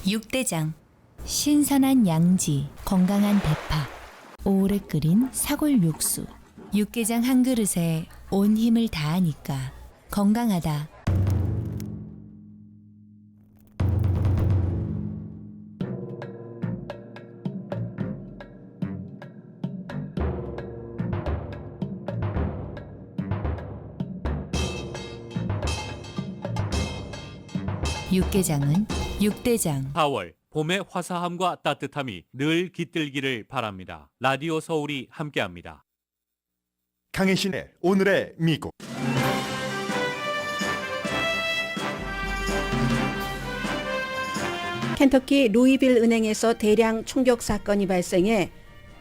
육대장. 신선한 양지, 건강한 대파, 오래 끓인 사골 육수. 육개장 한 그릇에 온 힘을 다하니까 건강하다. 육개장은 육대장. 4월 봄의 화사함과 따뜻함이 늘 깃들기를 바랍니다. 라디오 서울이 함께합니다. 강혜신의 오늘의 미국. 켄터키 루이빌 은행에서 대량 총격 사건이 발생해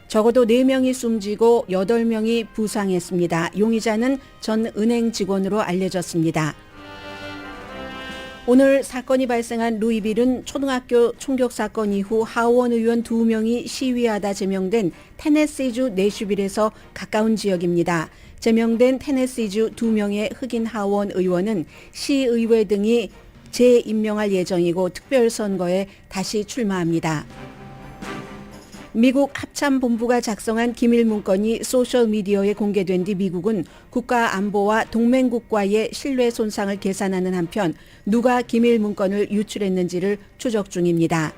적어도 4명이 숨지고 8명이 부상했습니다. 용의자는 전 은행 직원으로 알려졌습니다. 오늘 사건이 발생한 루이빌은 초등학교 총격 사건 이후 하원 의원 2명이 시위하다 제명된 테네시주 내슈빌에서 가까운 지역입니다. 제명된 테네시주 2명의 흑인 하원 의원은 시의회 등이 재임명할 예정이고 특별선거에 다시 출마합니다. 미국 합참본부가 작성한 기밀 문건이 소셜미디어에 공개된 뒤 미국은 국가 안보와 동맹국과의 신뢰 손상을 계산하는 한편 누가 기밀 문건을 유출했는지를 추적 중입니다.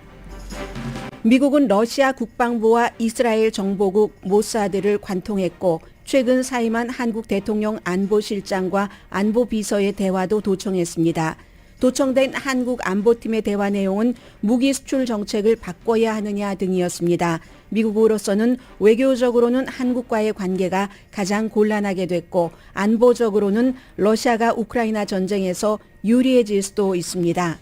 미국은 러시아 국방부와 이스라엘 정보국 모사드를 관통했고 최근 사임한 한국 대통령 안보실장과 안보비서의 대화도 도청했습니다. 도청된 한국 안보팀의 대화 내용은 무기 수출 정책을 바꿔야 하느냐 등이었습니다. 미국으로서는 외교적으로는 한국과의 관계가 가장 곤란하게 됐고 안보적으로는 러시아가 우크라이나 전쟁에서 유리해질 수도 있습니다.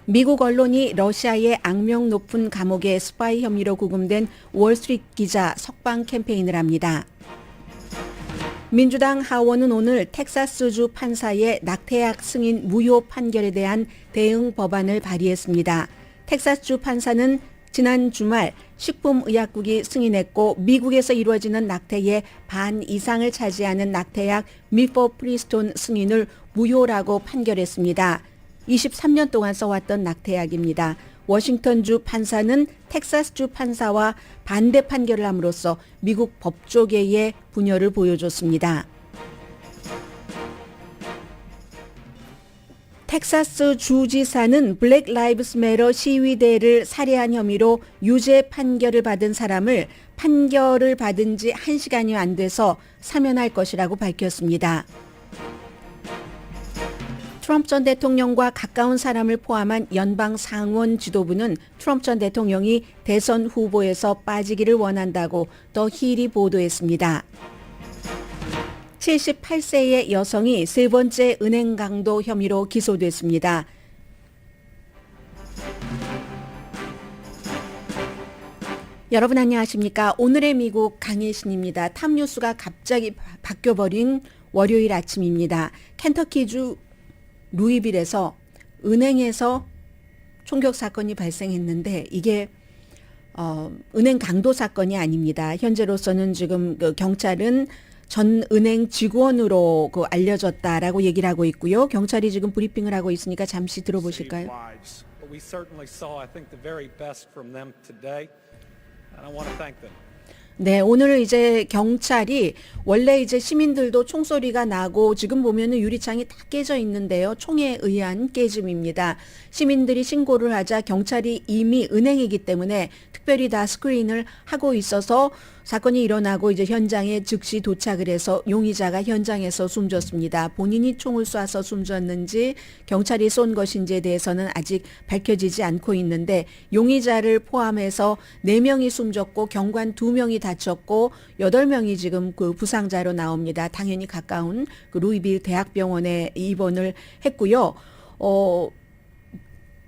미국 언론이 러시아의 악명 높은 감옥에 스파이 혐의로 구금된 월스트리트 기자 석방 캠페인을 합니다. 민주당 하원은 오늘 텍사스주 판사의 낙태약 승인 무효 판결에 대한 대응 법안을 발의했습니다. 텍사스주 판사는 지난 주말 식품의약국이 승인했고 미국에서 이루어지는 낙태의 반 이상을 차지하는 낙태약 미포프리스톤 승인을 무효라고 판결했습니다. 23년 동안 써왔던 낙태약입니다. 워싱턴주 판사는 텍사스주 판사와 반대 판결을 함으로써 미국 법조계의 분열을 보여줬습니다. 텍사스 주지사는 블랙 라이브스 매터 시위대를 살해한 혐의로 유죄 판결을 받은 사람을 판결을 받은 지 1시간이 안 돼서 사면할 것이라고 밝혔습니다. 트럼프 전 대통령과 가까운 사람을 포함한 연방 상원 지도부는 트럼프 전 대통령이 대선 후보에서 빠지기를 원한다고 더 힐이 보도했습니다. 78세의 여성이 세 번째 은행 강도 혐의로 기소됐습니다. 여러분 안녕하십니까? 오늘의 미국 강혜신입니다. 탑뉴스가 갑자기 바뀌어버린 월요일 아침입니다. 켄터키주 루이빌에서 은행에서 총격 사건이 발생했는데 이게 은행 강도 사건이 아닙니다. 현재로서는 지금 경찰은 전 은행 직원으로 알려졌다라고 얘기를 하고 있고요. 경찰이 지금 브리핑을 하고 있으니까 잠시 들어보실까요? 네, 오늘 이제 경찰이 원래 이제 시민들도 총소리가 나고 지금 보면은 유리창이 다 깨져 있는데요. 총에 의한 깨짐입니다. 시민들이 신고를 하자 경찰이 이미 은행이기 때문에 특별히 다 스크린을 하고 있어서 사건이 일어나고 이제 현장에 즉시 도착을 해서 용의자가 현장에서 숨졌습니다. 본인이 총을 쏴서 숨졌는지 경찰이 쏜 것인지에 대해서는 아직 밝혀지지 않고 있는데 용의자를 포함해서 4명이 숨졌고 경관 2명이 다쳤고 8명이 지금 그 부상자로 나옵니다. 당연히 가까운 그 루이빌 대학병원에 입원을 했고요.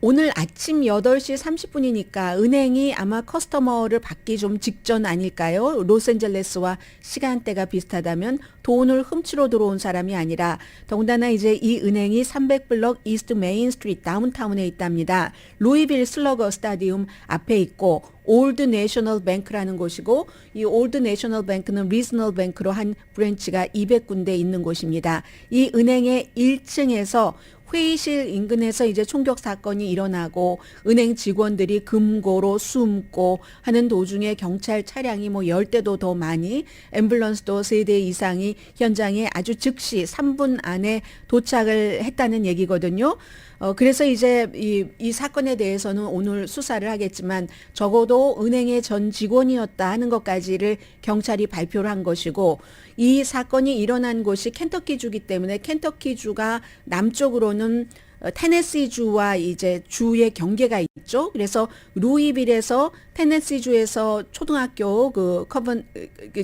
오늘 아침 8시 30분이니까 은행이 아마 커스터머를 받기 좀 직전 아닐까요? 로스앤젤레스와 시간대가 비슷하다면 돈을 훔치러 들어온 사람이 아니라 더군다나 이제 이 은행이 300블럭 이스트 메인 스트리트 다운타운에 있답니다. 루이빌 슬러거 스타디움 앞에 있고 올드 내셔널 뱅크라는 곳이고 이 올드 내셔널 뱅크는 리저널 뱅크로 한 브랜치가 200군데 있는 곳입니다. 이 은행의 1층에서 회의실 인근에서 이제 총격 사건이 일어나고 은행 직원들이 금고로 숨고 하는 도중에 경찰 차량이 뭐 10대도 더 많이 앰뷸런스도 3대 이상이 현장에 아주 즉시 3분 안에 도착을 했다는 얘기거든요. 그래서 이제 이 사건에 대해서는 오늘 수사를 하겠지만 적어도 은행의 전 직원이었다 하는 것까지를 경찰이 발표를 한 것이고 이 사건이 일어난 곳이 켄터키주기 때문에 켄터키주가 남쪽으로는 테네시주와 이제 주의 경계가 있죠. 그래서 루이빌에서 테네시주에서 초등학교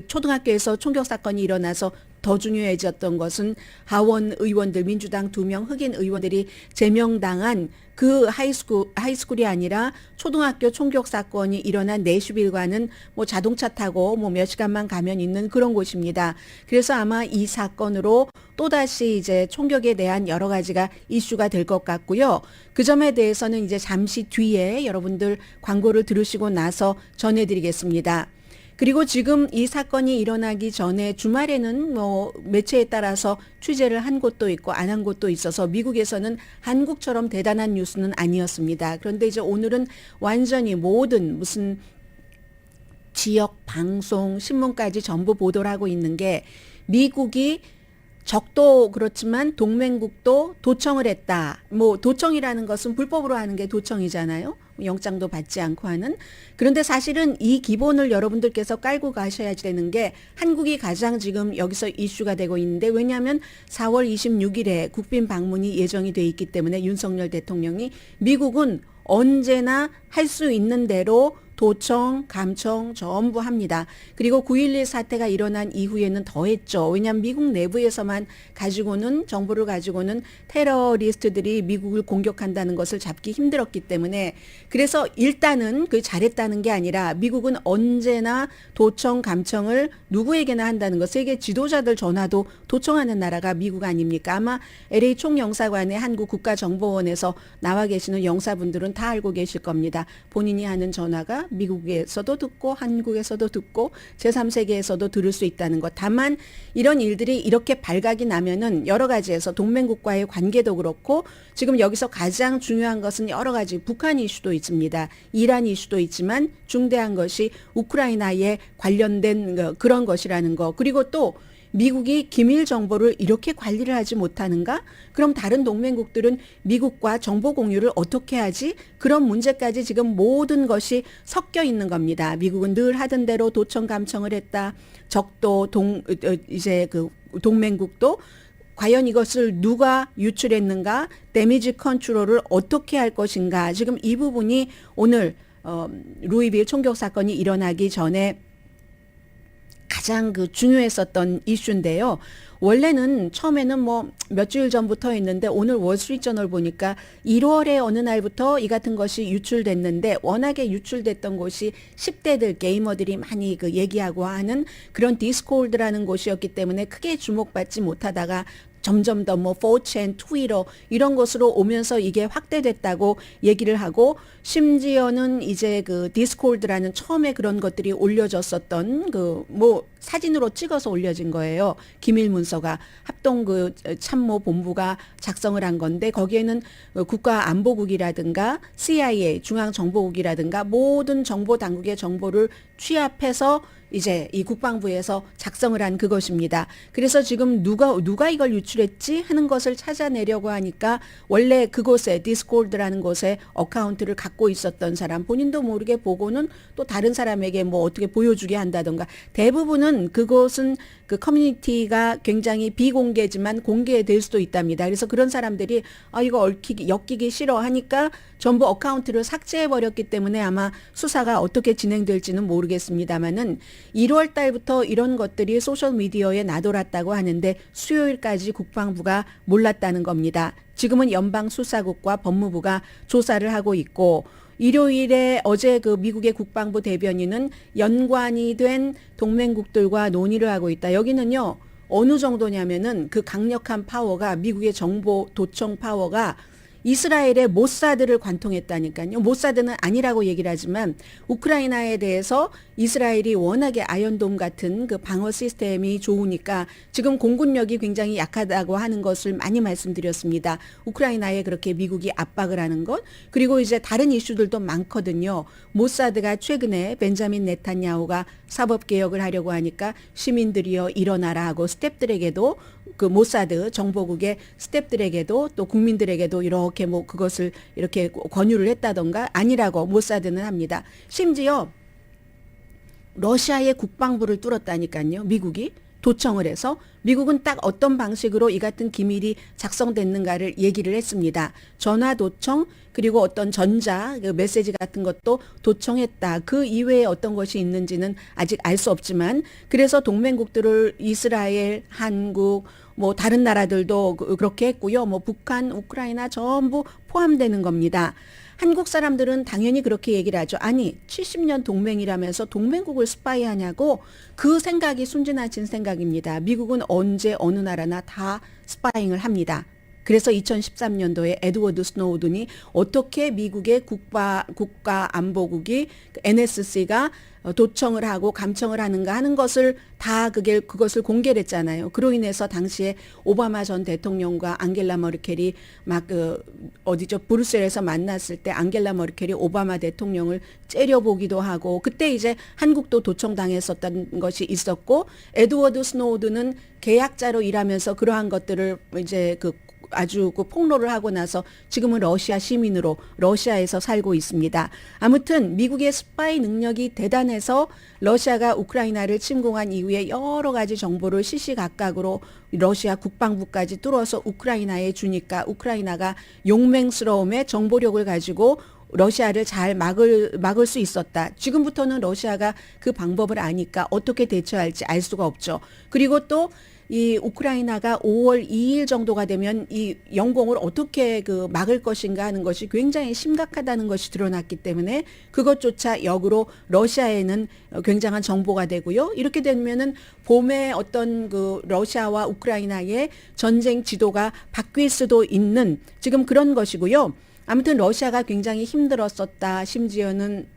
초등학교에서 총격 사건이 일어나서 더 중요해졌던 것은 하원 의원들 민주당 2명 흑인 의원들이 제명당한 그 하이스쿨이 아니라 초등학교 총격 사건이 일어난 내슈빌과는 뭐 자동차 타고 뭐 몇 시간만 가면 있는 그런 곳입니다. 그래서 아마 이 사건으로 또다시 이제 총격에 대한 여러 가지가 이슈가 될 것 같고요. 그 점에 대해서는 이제 잠시 뒤에 여러분들 광고를 들으시고 나서 전해드리겠습니다. 그리고 지금 이 사건이 일어나기 전에 주말에는 뭐 매체에 따라서 취재를 한 곳도 있고 안 한 곳도 있어서 미국에서는 한국처럼 대단한 뉴스는 아니었습니다. 그런데 이제 오늘은 완전히 모든 무슨 지역 방송, 신문까지 전부 보도를 하고 있는 게 미국이 적도 그렇지만 동맹국도 도청을 했다. 뭐 도청이라는 것은 불법으로 하는 게 도청이잖아요. 영장도 받지 않고 하는. 그런데 사실은 이 기본을 여러분들께서 깔고 가셔야 되는 게 한국이 가장 지금 여기서 이슈가 되고 있는데 왜냐하면 4월 26일에 국빈 방문이 예정이 돼 있기 때문에 윤석열 대통령이 미국은 언제나 할 수 있는 대로 도청, 감청 전부 합니다. 그리고 9.11 사태가 일어난 이후에는 더 했죠. 왜냐하면 미국 내부에서만 정보를 가지고는 테러리스트들이 미국을 공격한다는 것을 잡기 힘들었기 때문에 그래서 일단은 그 잘했다는 게 아니라 미국은 언제나 도청, 감청을 누구에게나 한다는 것. 세계 지도자들 전화도 도청하는 나라가 미국 아닙니까? 아마 LA 총영사관의 한국국가정보원에서 나와 계시는 영사분들은 다 알고 계실 겁니다. 본인이 하는 전화가 미국에서도 듣고 한국에서도 듣고 제3세계에서도 들을 수 있다는 것. 다만 이런 일들이 이렇게 발각이 나면은 여러 가지에서 동맹국과의 관계도 그렇고 지금 여기서 가장 중요한 것은 여러 가지 북한 이슈도 있습니다. 이란 이슈도 있지만 중대한 것이 우크라이나에 관련된 그런 것이라는 거. 그리고 또 미국이 기밀 정보를 이렇게 관리를 하지 못하는가? 그럼 다른 동맹국들은 미국과 정보 공유를 어떻게 하지? 그런 문제까지 지금 모든 것이 섞여 있는 겁니다. 미국은 늘 하던 대로 도청 감청을 했다. 적도 이제 그 동맹국도 과연 이것을 누가 유출했는가? 데미지 컨트롤을 어떻게 할 것인가? 지금 이 부분이 오늘 루이빌 총격 사건이 일어나기 전에 가장 중요했었던 이슈인데요. 원래는 처음에는 뭐 몇 주일 전부터 했는데 오늘 월스트리트저널 보니까 1월에 어느 날부터 이 같은 것이 유출됐는데 워낙에 유출됐던 곳이 10대들 게이머들이 많이 얘기하고 하는 그런 디스코드라는 곳이었기 때문에 크게 주목받지 못하다가 점점 더 뭐 4chan, 트위터 이런 것으로 오면서 이게 확대됐다고 얘기를 하고 심지어는 이제 디스코드라는 처음에 그런 것들이 올려졌었던 뭐 사진으로 찍어서 올려진 거예요. 기밀 문서가 합동 참모 본부가 작성을 한 건데 거기에는 국가안보국이라든가 CIA 중앙정보국이라든가 모든 정보 당국의 정보를 취합해서 이제 이 국방부에서 작성을 한 그것입니다. 그래서 지금 누가 이걸 유출했지 하는 것을 찾아내려고 하니까 원래 그곳에 디스코드라는 곳에 어카운트를 갖고 있었던 사람 본인도 모르게 보고는 또 다른 사람에게 뭐 어떻게 보여주게 한다던가 대부분은 그곳은 그 커뮤니티가 굉장히 비공개지만 공개될 수도 있답니다. 그래서 그런 사람들이 이거 엮이기 싫어하니까 전부 어카운트를 삭제해버렸기 때문에 아마 수사가 어떻게 진행될지는 모르겠습니다만은 1월 달부터 이런 것들이 소셜미디어에 나돌았다고 하는데 수요일까지 국방부가 몰랐다는 겁니다. 지금은 연방수사국과 법무부가 조사를 하고 있고 일요일에 어제 미국의 국방부 대변인은 연관이 된 동맹국들과 논의를 하고 있다. 여기는요. 어느 정도냐면은 그 강력한 파워가 미국의 정보 도청 파워가 이스라엘의 모사드를 관통했다니까요. 모사드는 아니라고 얘기를 하지만 우크라이나에 대해서 이스라엘이 워낙에 아이언돔 같은 그 방어 시스템이 좋으니까 지금 공군력이 굉장히 약하다고 하는 것을 많이 말씀드렸습니다. 우크라이나에 그렇게 미국이 압박을 하는 것, 그리고 이제 다른 이슈들도 많거든요. 모사드가 최근에 벤자민 네탄야후가 사법개혁을 하려고 하니까 시민들이여 일어나라 하고 스탭들에게도, 그 모사드 정보국의 스탭들에게도 또 국민들에게도 이렇게 뭐 그것을 이렇게 권유를 했다던가, 아니라고 모사드는 합니다. 심지어 러시아의 국방부를 뚫었다니까요. 미국이 도청을 해서 미국은 딱 어떤 방식으로 이 같은 기밀이 작성됐는가를 얘기를 했습니다. 전화 도청, 그리고 어떤 전자 그 메시지 같은 것도 도청했다. 그 이외에 어떤 것이 있는지는 아직 알 수 없지만, 그래서 동맹국들을 이스라엘, 한국, 뭐 다른 나라들도 그렇게 했고요. 뭐 북한, 우크라이나 전부 포함되는 겁니다. 한국 사람들은 당연히 그렇게 얘기를 하죠. 아니 70년 동맹이라면서 동맹국을 스파이하냐고. 그 생각이 순진하신 생각입니다. 미국은 언제 어느 나라나 다 스파잉을 합니다. 그래서 2013년도에 에드워드 스노우든이 어떻게 미국의 국가안보국이 NSC가 도청을 하고 감청을 하는가 하는 것을 다 그것을 공개를 했잖아요. 그로 인해서 당시에 오바마 전 대통령과 안겔라 머켈이 막 브뤼셀에서 만났을 때 안겔라 머켈이 오바마 대통령을 째려보기도 하고, 그때 이제 한국도 도청당했었던 것이 있었고, 에드워드 스노우든은 계약자로 일하면서 그러한 것들을 이제 아주 폭로를 하고 나서 지금은 러시아 시민으로 러시아에서 살고 있습니다. 아무튼 미국의 스파이 능력이 대단해서 러시아가 우크라이나를 침공한 이후에 여러 가지 정보를 시시각각으로 러시아 국방부까지 뚫어서 우크라이나에 주니까 우크라이나가 용맹스러움에 정보력을 가지고 러시아를 잘 막을 수 있었다. 지금부터는 러시아가 그 방법을 아니까 어떻게 대처할지 알 수가 없죠. 그리고 또 이 우크라이나가 5월 2일 정도가 되면 이 영공을 어떻게 막을 것인가 하는 것이 굉장히 심각하다는 것이 드러났기 때문에 그것조차 역으로 러시아에는 굉장한 정보가 되고요. 이렇게 되면은 봄에 어떤 러시아와 우크라이나의 전쟁 지도가 바뀔 수도 있는 지금 그런 것이고요. 아무튼 러시아가 굉장히 힘들었었다. 심지어는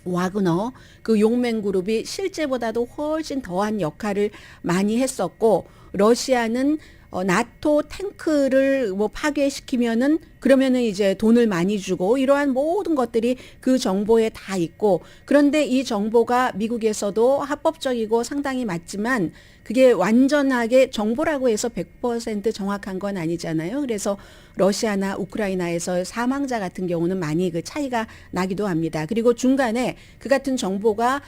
와그너 그 용맹그룹이 실제보다도 훨씬 더한 역할을 많이 했었고, 러시아는 나토 탱크를 뭐 파괴시키면은 그러면은 이제 돈을 많이 주고, 이러한 모든 것들이 그 정보에 다 있고, 그런데 이 정보가 미국에서도 합법적이고 상당히 맞지만 그게 완전하게 정보라고 해서 100% 정확한 건 아니잖아요. 그래서 러시아나 우크라이나에서 사망자 같은 경우는 많이 그 차이가 나기도 합니다. 그리고 중간에 그 같은 정보가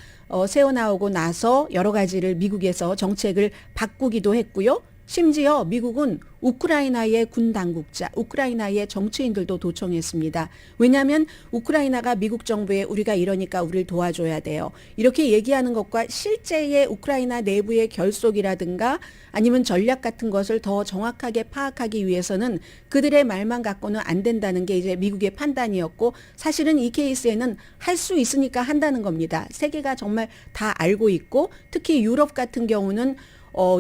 새어나오고 나서 여러 가지를 미국에서 정책을 바꾸기도 했고요. 심지어 미국은 우크라이나의 군 당국자, 우크라이나의 정치인들도 도청했습니다. 왜냐하면 우크라이나가 미국 정부에 우리가 이러니까 우리를 도와줘야 돼요. 이렇게 얘기하는 것과 실제의 우크라이나 내부의 결속이라든가 아니면 전략 같은 것을 더 정확하게 파악하기 위해서는 그들의 말만 갖고는 안 된다는 게 이제 미국의 판단이었고, 사실은 이 케이스에는 할 수 있으니까 한다는 겁니다. 세계가 정말 다 알고 있고, 특히 유럽 같은 경우는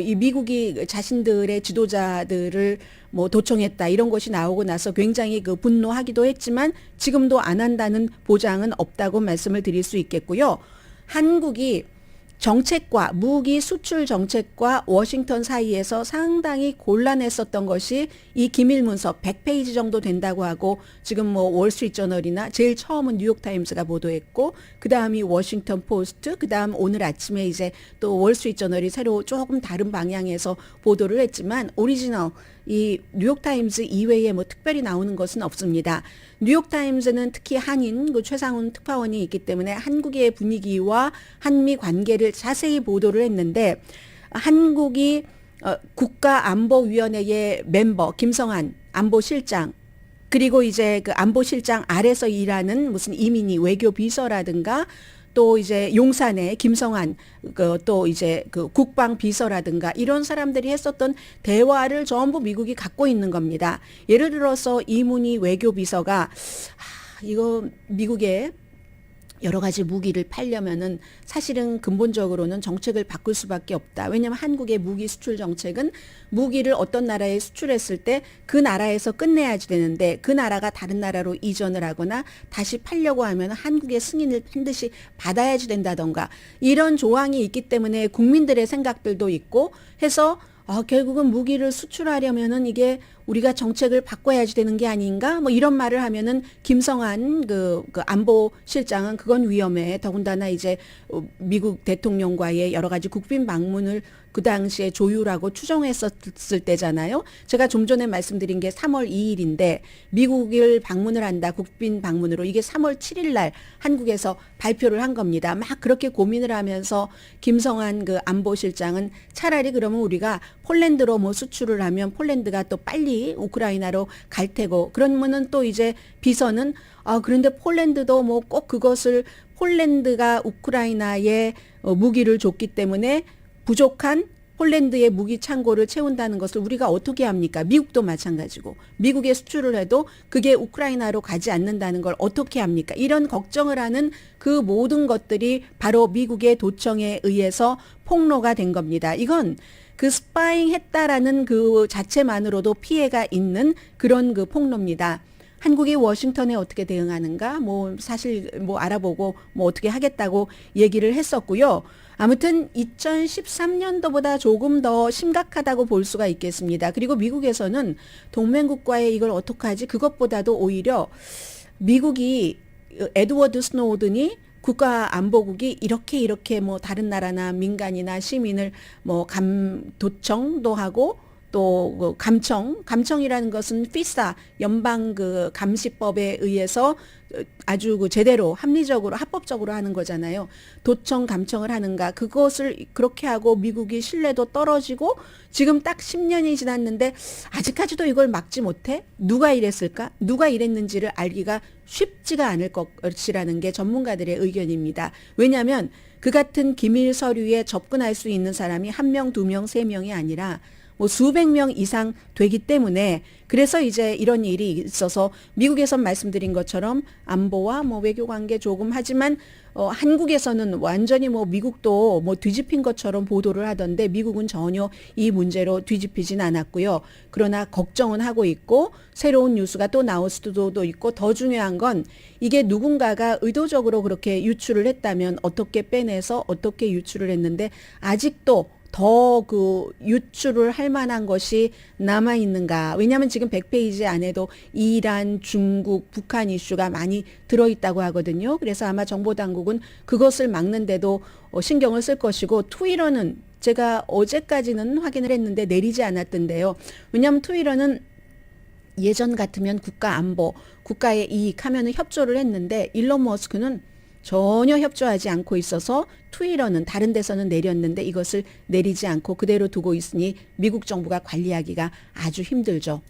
이 미국이 자신들의 지도자들을 뭐 도청했다 이런 것이 나오고 나서 굉장히 분노하기도 했지만 지금도 안 한다는 보장은 없다고 말씀을 드릴 수 있겠고요. 한국이 정책과 무기 수출 정책과 워싱턴 사이에서 상당히 곤란했었던 것이 이 기밀 문서 100페이지 정도 된다고 하고, 지금 뭐 월스트리트저널이나 제일 처음은 뉴욕타임스가 보도했고, 그 다음이 워싱턴 포스트, 그 다음 오늘 아침에 이제 또 월스트리트저널이 새로 조금 다른 방향에서 보도를 했지만, 오리지널 이 뉴욕타임스 이외에 뭐 특별히 나오는 것은 없습니다. 뉴욕타임스는 특히 한인 최상훈 특파원이 있기 때문에 한국의 분위기와 한미 관계를 자세히 보도를 했는데, 한국이 국가안보위원회의 멤버 김성한 안보실장, 그리고 이제 그 안보실장 아래서 일하는 무슨 이민희 외교비서라든가 또 이제 용산의 김성한 또 이제 그 국방비서라든가 이런 사람들이 했었던 대화를 전부 미국이 갖고 있는 겁니다. 예를 들어서 이문희 외교비서가 이거 미국의 여러 가지 무기를 팔려면은 사실은 근본적으로는 정책을 바꿀 수밖에 없다. 왜냐하면 한국의 무기 수출 정책은 무기를 어떤 나라에 수출했을 때 그 나라에서 끝내야지 되는데 그 나라가 다른 나라로 이전을 하거나 다시 팔려고 하면 한국의 승인을 반드시 받아야지 된다던가 이런 조항이 있기 때문에 국민들의 생각들도 있고 해서 결국은 무기를 수출하려면은 이게 우리가 정책을 바꿔야지 되는 게 아닌가? 뭐 이런 말을 하면은 김성한 그 안보실장은 그건 위험해. 더군다나 이제 미국 대통령과의 여러 가지 국빈 방문을 그 당시에 조율하고 추정했었을 때잖아요. 제가 좀 전에 말씀드린 게 3월 2일인데 미국을 방문을 한다. 국빈 방문으로 이게 3월 7일 날 한국에서 발표를 한 겁니다. 막 그렇게 고민을 하면서 김성한 그 안보실장은 차라리 그러면 우리가 폴란드로 뭐 수출을 하면 폴란드가 또 빨리 우크라이나로 갈 테고 그러면은 또 이제 비서는 그런데 폴란드도 뭐 꼭 그것을 폴란드가 우크라이나에 무기를 줬기 때문에 부족한 폴란드의 무기 창고를 채운다는 것을 우리가 어떻게 합니까? 미국도 마찬가지고 미국에 수출을 해도 그게 우크라이나로 가지 않는다는 걸 어떻게 합니까? 이런 걱정을 하는 그 모든 것들이 바로 미국의 도청에 의해서 폭로가 된 겁니다. 이건 그 스파잉 했다라는 그 자체만으로도 피해가 있는 그런 그 폭로입니다. 한국이 워싱턴에 어떻게 대응하는가? 뭐 사실 뭐 알아보고 뭐 어떻게 하겠다고 얘기를 했었고요. 아무튼 2013년도보다 조금 더 심각하다고 볼 수가 있겠습니다. 그리고 미국에서는 동맹국과의 이걸 어떡하지? 그것보다도 오히려 미국이 에드워드 스노우든이 국가안보국이 이렇게 뭐 다른 나라나 민간이나 시민을 뭐 도청도 하고 또 감청이라는 것은 피사 연방 그 감시법에 의해서 아주 그 제대로 합리적으로 합법적으로 하는 거잖아요. 도청 감청을 하는가 그것을 그렇게 하고 미국이 신뢰도 떨어지고 지금 딱 10년이 지났는데 아직까지도 이걸 막지 못해? 누가 이랬을까? 누가 이랬는지를 알기가 쉽지가 않을 것이라는 게 전문가들의 의견입니다. 왜냐하면 그 같은 기밀 서류에 접근할 수 있는 사람이 1명, 2명, 3명이 아니라 뭐 수백 명 이상 되기 때문에 그래서 이제 이런 일이 있어서 미국에선 말씀드린 것처럼 안보와 뭐 외교 관계 조금 하지만 한국에서는 완전히 뭐 미국도 뭐 뒤집힌 것처럼 보도를 하던데 미국은 전혀 이 문제로 뒤집히진 않았고요. 그러나 걱정은 하고 있고 새로운 뉴스가 또 나올 수도 있고 더 중요한 건 이게 누군가가 의도적으로 그렇게 유출을 했다면 어떻게 빼내서 어떻게 유출을 했는데 아직도 더 그 유출을 할 만한 것이 남아있는가. 왜냐하면 지금 100페이지 안에도 이란, 중국, 북한 이슈가 많이 들어있다고 하거든요. 그래서 아마 정보당국은 그것을 막는데도 신경을 쓸 것이고 트위터는 제가 어제까지는 확인을 했는데 내리지 않았던데요. 왜냐하면 트위터는 예전 같으면 국가 안보, 국가의 이익 하면은 협조를 했는데 일론 머스크는 전혀 협조하지 않고 있어서 트위터는 다른 데서는 내렸는데 이것을 내리지 않고 그대로 두고 있으니 미국 정부가 관리하기가 아주 힘들죠.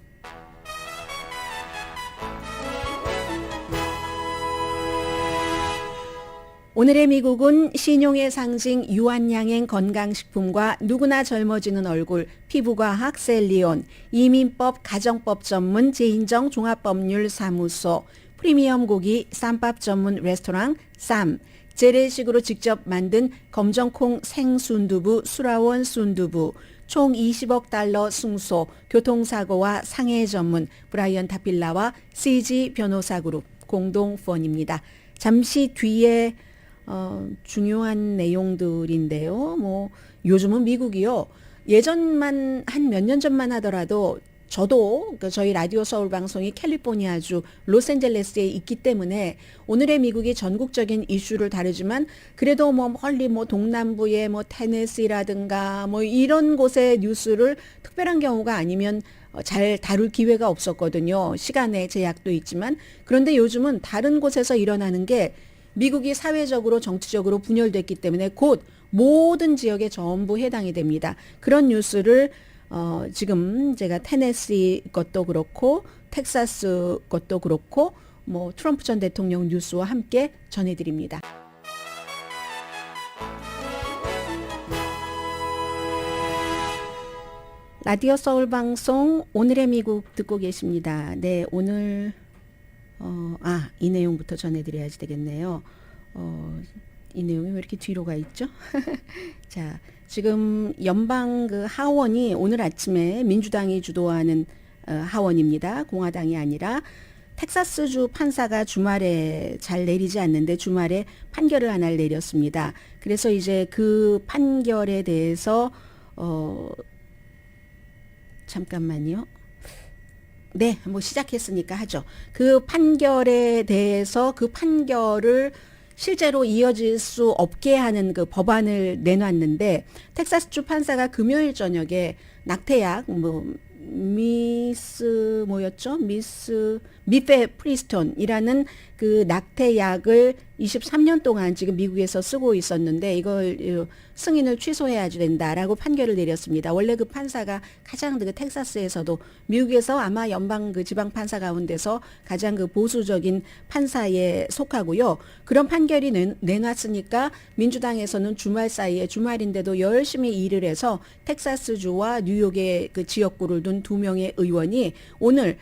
오늘의 미국은 신용의 상징 유한양행 건강식품과 누구나 젊어지는 얼굴 피부과학 셀리온, 이민법 가정법 전문 제인정 종합법률사무소, 프리미엄 고기 쌈밥 전문 레스토랑 쌈, 재래식으로 직접 만든 검정콩 생순두부 수라원 순두부, 총 20억 달러 승소, 교통사고와 상해 전문 브라이언 타필라와 CG 변호사그룹 공동펀입니다. 잠시 뒤에 중요한 내용들인데요. 뭐 요즘은 미국이요. 예전만 한 몇 년 전만 하더라도 저도 저희 라디오 서울 방송이 캘리포니아주 로스앤젤레스에 있기 때문에 오늘의 미국이 전국적인 이슈를 다루지만 그래도 뭐 멀리 뭐 동남부의 뭐 테네시라든가 뭐 이런 곳의 뉴스를 특별한 경우가 아니면 잘 다룰 기회가 없었거든요. 시간의 제약도 있지만 그런데 요즘은 다른 곳에서 일어나는 게 미국이 사회적으로 정치적으로 분열됐기 때문에 곧 모든 지역에 전부 해당이 됩니다. 그런 뉴스를 지금 제가 테네시 것도 그렇고 텍사스 것도 그렇고 뭐 트럼프 전 대통령 뉴스와 함께 전해드립니다. 라디오 서울 방송 오늘의 미국 듣고 계십니다. 네, 오늘 이 내용부터 전해드려야지 되겠네요. 이 내용이 왜 이렇게 뒤로 가 있죠? 자, 지금 연방 그 하원이 오늘 아침에 민주당이 주도하는 하원입니다. 공화당이 아니라 텍사스주 판사가 주말에 잘 내리지 않는데 주말에 판결을 하나를 내렸습니다. 그래서 이제 그 판결에 대해서 잠깐만요. 네, 뭐 시작했으니까 하죠. 그 판결에 대해서 그 판결을 실제로 이어질 수 없게 하는 그 법안을 내놨는데 텍사스주 판사가 금요일 저녁에 낙태약 미페프리스톤이라는 그 낙태약을 23년 동안 지금 미국에서 쓰고 있었는데 이걸 승인을 취소해야 된다라고 판결을 내렸습니다. 원래 그 판사가 가장 그 텍사스에서도 미국에서 아마 연방 그 지방 판사 가운데서 가장 그 보수적인 판사에 속하고요. 그런 판결이 내놨으니까 민주당에서는 주말 사이에 주말인데도 열심히 일을 해서 텍사스주와 뉴욕의 그 지역구를 둔 두 명의 의원이 오늘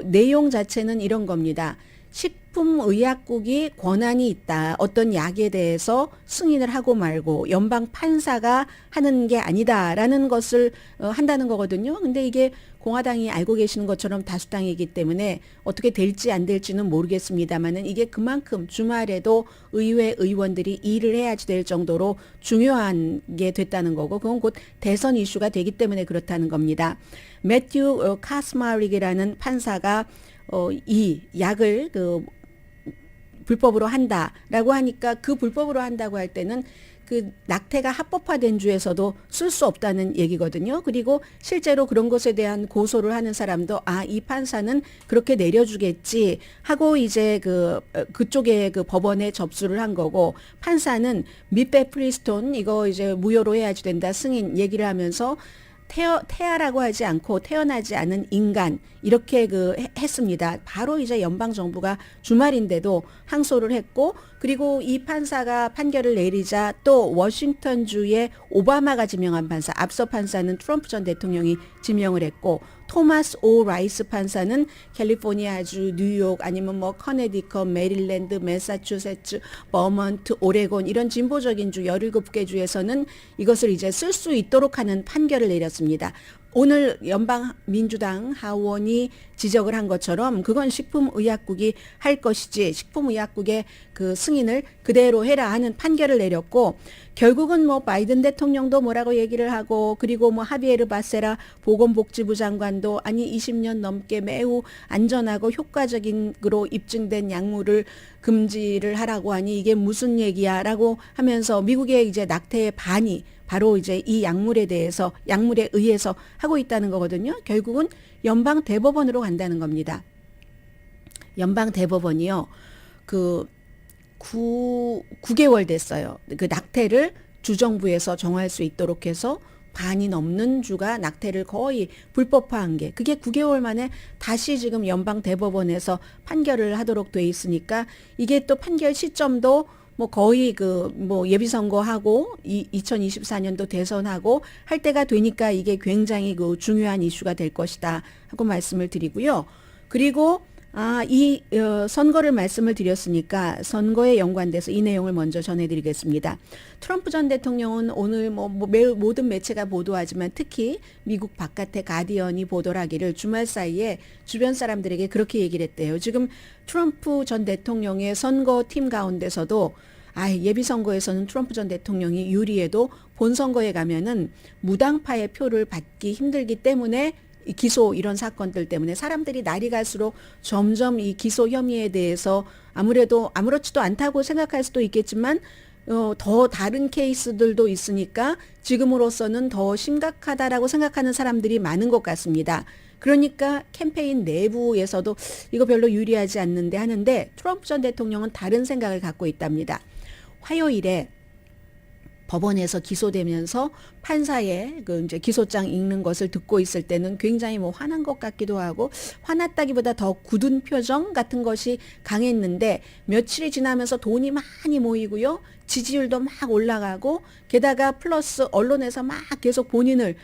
내용 자체는 이런 겁니다. 식품의약국이 권한이 있다. 어떤 약에 대해서 승인을 하고 말고 연방 판사가 하는 게 아니다라는 것을 한다는 거거든요. 근데 이게 공화당이 알고 계시는 것처럼 다수당이기 때문에 어떻게 될지 안 될지는 모르겠습니다만은 이게 그만큼 주말에도 의회 의원들이 일을 해야지 될 정도로 중요한 게 됐다는 거고 그건 곧 대선 이슈가 되기 때문에 그렇다는 겁니다. 매튜 카스마릭이라는 판사가 이 약을 불법으로 한다라고 하니까 그 불법으로 한다고 할 때는 그 낙태가 합법화된 주에서도 쓸 수 없다는 얘기거든요. 그리고 실제로 그런 것에 대한 고소를 하는 사람도 이 판사는 그렇게 내려주겠지 하고 이제 그쪽에 그 법원에 접수를 한 거고 판사는 미페프리스톤 이거 이제 무효로 해야지 된다 승인 얘기를 하면서 태아라고 하지 않고 태어나지 않은 인간 이렇게 했습니다. 바로 이제 연방 정부가 주말인데도 항소를 했고 그리고 이 판사가 판결을 내리자 또 워싱턴주의 오바마가 지명한 판사 앞서 판사는 트럼프 전 대통령이 지명을 했고 토마스 오 라이스 판사는 캘리포니아주, 뉴욕 아니면 뭐 커네디컷, 메릴랜드, 매사추세츠, 버먼트, 오레곤 이런 진보적인 주 17개 주에서는 이것을 이제 쓸 수 있도록 하는 판결을 내렸습니다. 오늘 연방 민주당 하원이 지적을 한 것처럼 그건 식품의약국이 할 것이지 식품의약국의 그 승인을 그대로 해라 하는 판결을 내렸고 결국은 뭐 바이든 대통령도 뭐라고 얘기를 하고 그리고 뭐 하비에르 바세라 보건복지부 장관도 아니 20년 넘게 매우 안전하고 효과적인으로 입증된 약물을 금지를 하라고 하니 이게 무슨 얘기야라고 하면서 미국의 이제 낙태의 반이 바로 이제 이 약물에 의해서 하고 있다는 거거든요. 결국은 연방 대법원으로 간다는 겁니다. 연방 대법원이요. 9개월 됐어요. 그 낙태를 주정부에서 정할 수 있도록 해서 반이 넘는 주가 낙태를 거의 불법화한 게 그게 9개월 만에 다시 지금 연방 대법원에서 판결을 하도록 돼 있으니까 이게 또 판결 시점도 뭐 거의 예비선거하고 2024년도 대선하고 할 때가 되니까 이게 굉장히 중요한 이슈가 될 것이다 하고 말씀을 드리고요. 그리고 이 선거를 말씀을 드렸으니까 선거에 연관돼서 이 내용을 먼저 전해드리겠습니다. 트럼프 전 대통령은 오늘 모든 매체가 보도하지만 특히 미국 바깥의 가디언이 보도를 하기를 주말 사이에 주변 사람들에게 그렇게 얘기를 했대요. 지금 트럼프 전 대통령의 선거팀 가운데서도 예비선거에서는 트럼프 전 대통령이 유리해도 본선거에 가면은 무당파의 표를 받기 힘들기 때문에 기소 이런 사건들 때문에 사람들이 날이 갈수록 점점 이 기소 혐의에 대해서 아무래도 아무렇지도 않다고 생각할 수도 있겠지만 더 다른 케이스들도 있으니까 지금으로서는 더 심각하다라고 생각하는 사람들이 많은 것 같습니다. 그러니까 캠페인 내부에서도 이거 별로 유리하지 않는데 하는데 트럼프 전 대통령은 다른 생각을 갖고 있답니다. 화요일에 법원에서 기소되면서 판사의 이제 기소장 읽는 것을 듣고 있을 때는 굉장히 화난 것 같기도 하고 화났다기보다 더 굳은 표정 같은 것이 강했는데 며칠이 지나면서 돈이 많이 모이고요. 지지율도 막 올라가고 게다가 플러스 언론에서 막 계속 본인을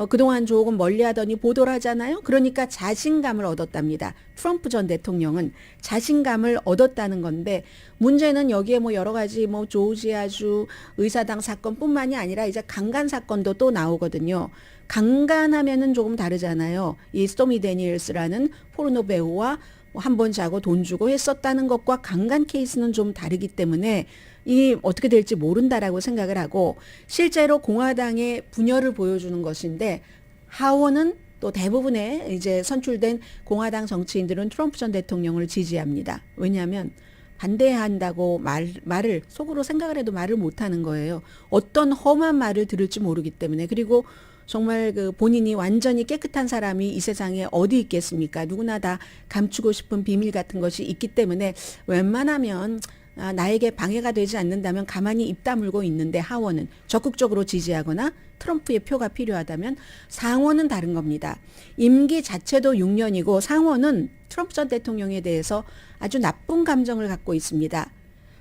그동안 조금 멀리하더니 보도를 하잖아요. 그러니까 자신감을 얻었답니다. 트럼프 전 대통령은 자신감을 얻었다는 건데 문제는 여기에 뭐 여러 가지 뭐 조지아주 의사당 사건뿐만이 아니라 이제 강간 사건도 또 나오거든요. 강간하면은 조금 다르잖아요. 이 스토미 데니엘스라는 포르노 배우와 한 번 자고 돈 주고 했었다는 것과 강간 케이스는 좀 다르기 때문에 이 어떻게 될지 모른다라고 생각을 하고 실제로 공화당의 분열을 보여주는 것인데 하원은 또 대부분의 이제 선출된 공화당 정치인들은 트럼프 전 대통령을 지지합니다. 왜냐하면 반대한다고 말을 속으로 생각을 해도 말을 못하는 거예요. 어떤 험한 말을 들을지 모르기 때문에. 그리고 정말 그 본인이 완전히 깨끗한 사람이 이 세상에 어디 있겠습니까? 누구나 다 감추고 싶은 비밀 같은 것이 있기 때문에 웬만하면 나에게 방해가 되지 않는다면 가만히 입 다물고 있는데 하원은 적극적으로 지지하거나 트럼프의 표가 필요하다면 상원은 다른 겁니다. 임기 자체도 6년이고 상원은 트럼프 전 대통령에 대해서 아주 나쁜 감정을 갖고 있습니다.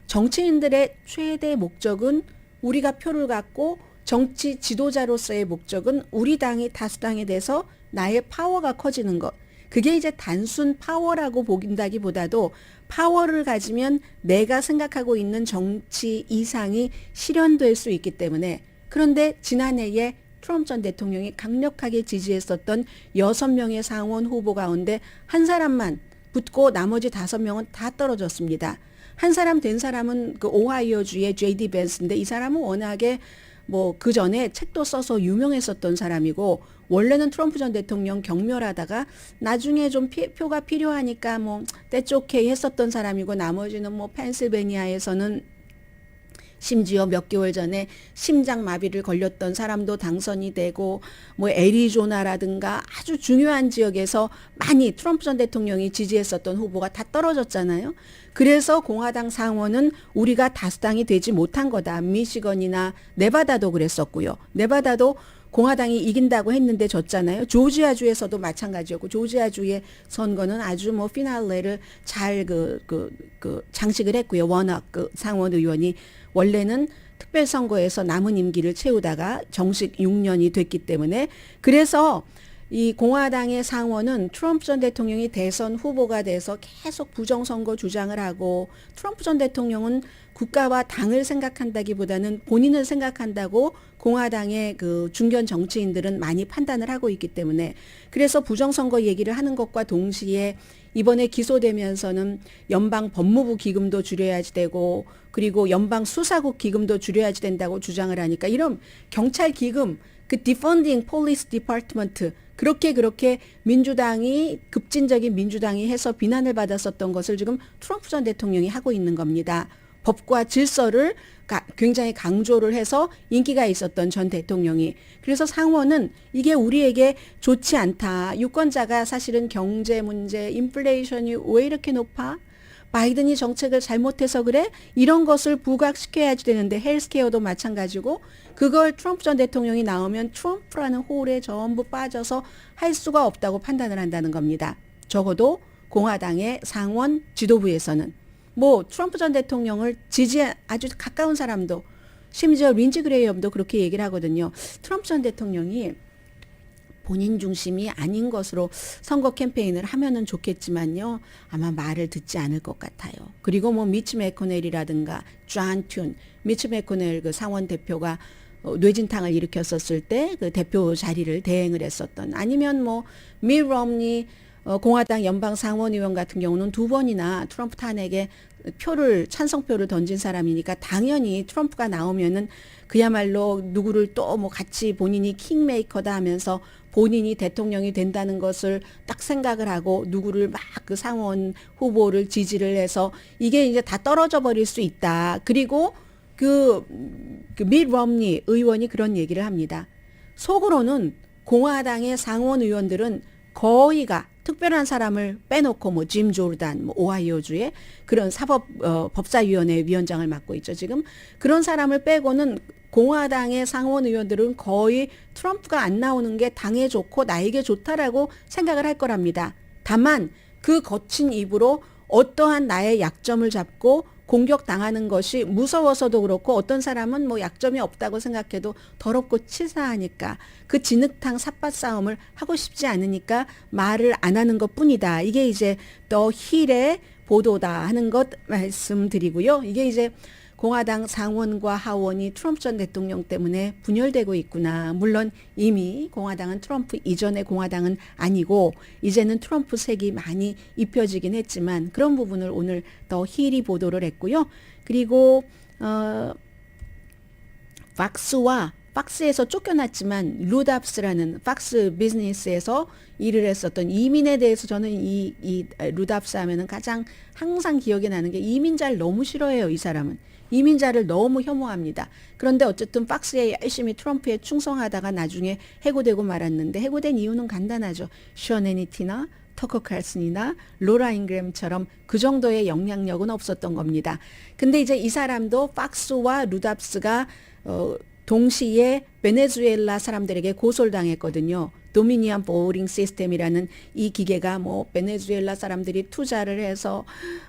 정치인들의 최대 목적은 우리가 표를 갖고 정치 지도자로서의 목적은 우리 당이 다수당에 대해서 나의 파워가 커지는 것. 그게 이제 단순 파워라고 보긴다기보다도 파워를 가지면 내가 생각하고 있는 정치 이상이 실현될 수 있기 때문에 그런데 지난해에 트럼프 전 대통령이 강력하게 지지했었던 6명의 상원 후보 가운데 한 사람만 붙고 나머지 5명은 다 떨어졌습니다. 한 사람 된 사람은 그 오하이오주의 J.D. 벤스인데 이 사람은 워낙에 뭐 그 전에 책도 써서 유명했었던 사람이고 원래는 트럼프 전 대통령 경멸하다가 나중에 좀 표가 필요하니까 뭐 that's okay 했었던 사람이고 나머지는 뭐 펜실베니아에서는 심지어 몇 개월 전에 심장마비를 걸렸던 사람도 당선이 되고 뭐 애리조나라든가 아주 중요한 지역에서 많이 트럼프 전 대통령이 지지했었던 후보가 다 떨어졌잖아요. 그래서 공화당 상원은 우리가 다수당이 되지 못한 거다. 미시건이나 네바다도 그랬었고요. 네바다도 공화당이 이긴다고 했는데 졌잖아요. 조지아주에서도 마찬가지였고 조지아주의 선거는 아주 뭐 피날레를 잘 장식을 했고요. 워낙 그 상원 의원이 원래는 특별선거에서 남은 임기를 채우다가 정식 6년이 됐기 때문에 그래서 이 공화당의 상원은 트럼프 전 대통령이 대선 후보가 돼서 계속 부정선거 주장을 하고 트럼프 전 대통령은 국가와 당을 생각한다기보다는 본인을 생각한다고 공화당의 그 중견 정치인들은 많이 판단을 하고 있기 때문에 그래서 부정선거 얘기를 하는 것과 동시에 이번에 기소되면서는 연방 법무부 기금도 줄여야지 되고 그리고 연방 수사국 기금도 줄여야지 된다고 주장을 하니까 이런 경찰 기금 그 defunding police department 그렇게 민주당이 급진적인 민주당이 해서 비난을 받았었던 것을 지금 트럼프 전 대통령이 하고 있는 겁니다. 법과 질서를 굉장히 강조를 해서 인기가 있었던 전 대통령이. 그래서 상원은 이게 우리에게 좋지 않다. 유권자가 사실은 경제 문제, 인플레이션이 왜 이렇게 높아? 바이든이 정책을 잘못해서 그래? 이런 것을 부각시켜야지 되는데 헬스케어도 마찬가지고 그걸 트럼프 전 대통령이 나오면 트럼프라는 홀에 전부 빠져서 할 수가 없다고 판단을 한다는 겁니다. 적어도 공화당의 상원 지도부에서는 뭐 트럼프 전 대통령을 지지해 아주 가까운 사람도 심지어 린지 그레이엄도 그렇게 얘기를 하거든요. 트럼프 전 대통령이 본인 중심이 아닌 것으로 선거 캠페인을 하면은 좋겠지만요. 아마 말을 듣지 않을 것 같아요. 그리고 뭐 미치 매코넬이라든가 존 튠, 미치 매코넬 그 상원 대표가 뇌진탕을 일으켰었을 때 그 대표 자리를 대행을 했었던 아니면 뭐 밋 롬니 공화당 연방 상원의원 같은 경우는 2번이나 트럼프 탄핵에 찬성표를 던진 사람이니까 당연히 트럼프가 나오면은 그야말로 누구를 또 뭐 같이 본인이 킹메이커다 하면서 본인이 대통령이 된다는 것을 딱 생각을 하고 누구를 막 그 상원 후보를 지지를 해서 이게 이제 다 떨어져 버릴 수 있다. 그리고 밋 롬니 의원이 그런 얘기를 합니다. 속으로는 공화당의 상원 의원들은 거의가 특별한 사람을 빼놓고 뭐 짐 조르단, 뭐 오하이오주의 그런 법사위원회 위원장을 맡고 있죠. 지금 그런 사람을 빼고는 공화당의 상원 의원들은 거의 트럼프가 안 나오는 게 당에 좋고 나에게 좋다라고 생각을 할 거랍니다. 다만 그 거친 입으로 어떠한 나의 약점을 잡고 공격당하는 것이 무서워서도 그렇고 어떤 사람은 뭐 약점이 없다고 생각해도 더럽고 치사하니까 그 진흙탕 삿밭 싸움을 하고 싶지 않으니까 말을 안 하는 것 뿐이다. 이게 이제 더 힐의 보도다 하는 것 말씀드리고요. 이게 이제 공화당 상원과 하원이 트럼프 전 대통령 때문에 분열되고 있구나. 물론 이미 공화당은 트럼프 이전의 공화당은 아니고 이제는 트럼프 색이 많이 입혀지긴 했지만 그런 부분을 오늘 더 힐이 보도를 했고요. 그리고 팍스에서 쫓겨났지만 루답스라는 팍스 비즈니스에서 일을 했었던 이민에 대해서 저는 이 루답스 하면은 가장 항상 기억에 나는 게 이민자를 너무 싫어해요. 이 사람은. 이민자를 너무 혐오합니다. 그런데 어쨌든 팍스에 열심히 트럼프에 충성하다가 나중에 해고되고 말았는데 해고된 이유는 간단하죠. 션 해니티나 터커 칼슨이나 로라 잉그램처럼 그 정도의 영향력은 없었던 겁니다. 근데 이제 이 사람도 팍스와 루답스가 동시에 베네수엘라 사람들에게 고소를 당했거든요. 도미니언 보링 시스템이라는 이 기계가 뭐 베네수엘라 사람들이 투자를 해서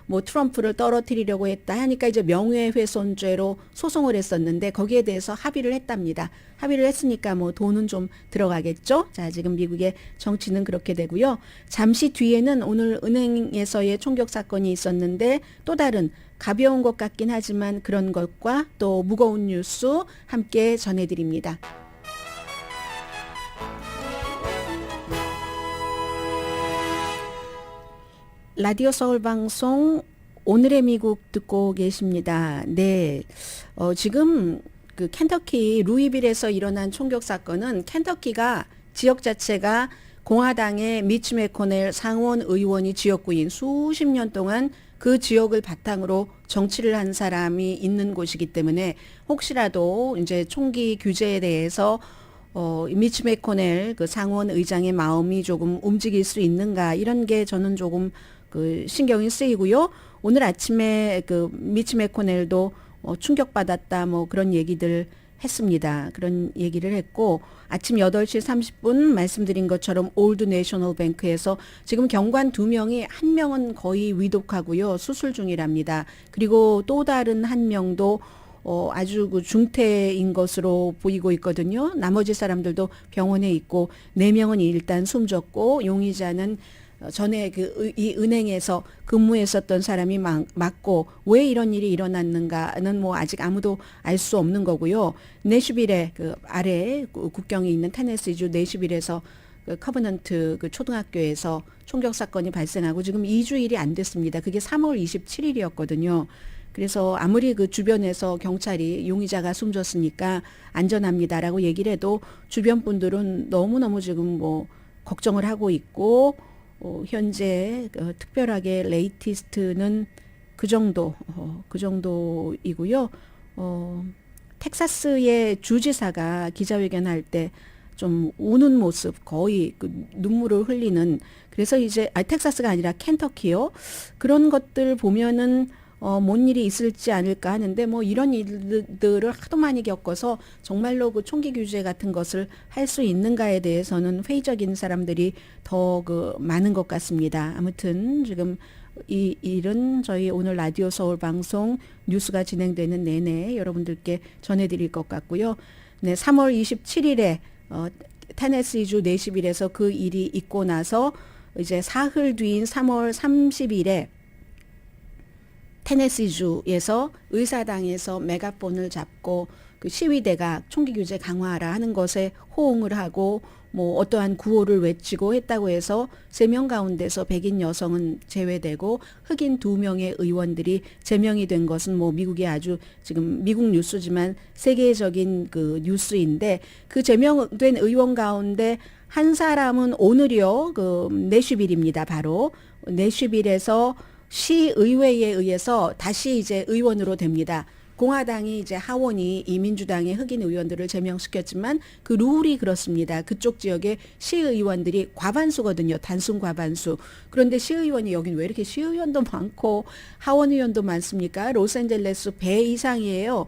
뭐 트럼프를 떨어뜨리려고 했다 하니까 이제 명예훼손죄로 소송을 했었는데 거기에 대해서 합의를 했답니다. 합의를 했으니까 뭐 돈은 좀 들어가겠죠. 자, 지금 미국의 정치는 그렇게 되고요. 잠시 뒤에는 오늘 은행에서의 총격 사건이 있었는데 또 다른 가벼운 것 같긴 하지만 그런 것과 또 무거운 뉴스 함께 전해드립니다. 라디오 서울 방송 오늘의 미국 듣고 계십니다. 네, 지금 그 켄터키 루이빌에서 일어난 총격 사건은 켄터키가 지역 자체가 공화당의 미치 매코넬 상원 의원이 지역구인 수십 년 동안 그 지역을 바탕으로 정치를 한 사람이 있는 곳이기 때문에 혹시라도 이제 총기 규제에 대해서 미치 매코넬 그 상원 의장의 마음이 조금 움직일 수 있는가 이런 게 저는 조금 그 신경이 쓰이고요. 오늘 아침에 그 미치 매코넬도 충격받았다 뭐 그런 얘기들 했습니다. 그런 얘기를 했고 아침 8시 30분 말씀드린 것처럼 올드 내셔널 뱅크에서 지금 경관 2명이 한 명은 거의 위독하고요. 수술 중이랍니다. 그리고 또 다른 한 명도 아주 그 중태인 것으로 보이고 있거든요. 나머지 사람들도 병원에 있고 4명은 일단 숨졌고 용의자는 전에 이 은행에서 근무했었던 사람이 맞고 왜 이런 일이 일어났는가는 뭐 아직 아무도 알 수 없는 거고요. 내슈빌에 그 아래 국경이 있는 테네시주 내슈빌에서 그 커버넌트 그 초등학교에서 총격 사건이 발생하고 지금 2주일이 안 됐습니다. 그게 3월 27일이었거든요. 그래서 아무리 그 주변에서 경찰이 용의자가 숨졌으니까 안전합니다라고 얘기를 해도 주변 분들은 너무너무 지금 뭐 걱정을 하고 있고 현재 특별하게 레이티스트는 그 정도이고요. 텍사스의 주지사가 기자회견할 때 좀 우는 모습, 거의 그 눈물을 흘리는. 그래서 이제 텍사스가 아니라 켄터키요. 그런 것들 보면은 뭔 일이 있을지 않을까 하는데 뭐 이런 일들을 하도 많이 겪어서 정말로 그 총기 규제 같은 것을 할 수 있는가에 대해서는 회의적인 사람들이 더 그 많은 것 같습니다. 아무튼 지금 이 일은 저희 오늘 라디오 서울 방송 뉴스가 진행되는 내내 여러분들께 전해드릴 것 같고요. 네, 3월 27일에 테네시주 내시빌에서 그 일이 있고 나서 이제 사흘 뒤인 3월 30일에 테네시주에서 의사당에서 메가폰을 잡고 그 시위대가 총기 규제 강화하라 하는 것에 호응을 하고 뭐 어떠한 구호를 외치고 했다고 해서 3명 가운데서 백인 여성은 제외되고 흑인 2명의 의원들이 제명이 된 것은 뭐 미국의 아주 지금 미국 뉴스지만 세계적인 그 뉴스인데 그 제명된 의원 가운데 한 사람은 오늘이요. 그 내슈빌입니다. 바로 내슈빌에서 시의회에 의해서 다시 이제 의원으로 됩니다. 공화당이 이제 하원이 이 민주당의 흑인 의원들을 제명시켰지만 그 룰이 그렇습니다. 그쪽 지역의 시의원들이 과반수거든요. 단순 과반수. 그런데 시의원이 여긴 왜 이렇게 시의원도 많고 하원 의원도 많습니까? 로스앤젤레스 배 이상이에요.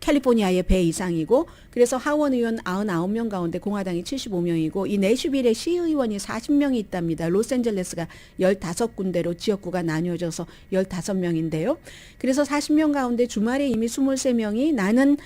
캘리포니아의 배 이상이고 그래서 하원 의원 99명 가운데 공화당이 75명이고 이 내슈빌에 시의원이 40명이 있답니다. 로스앤젤레스가 15군데로 지역구가 나뉘어져서 15명인데요. 그래서 40명 가운데 주말에 이미 23명이 나는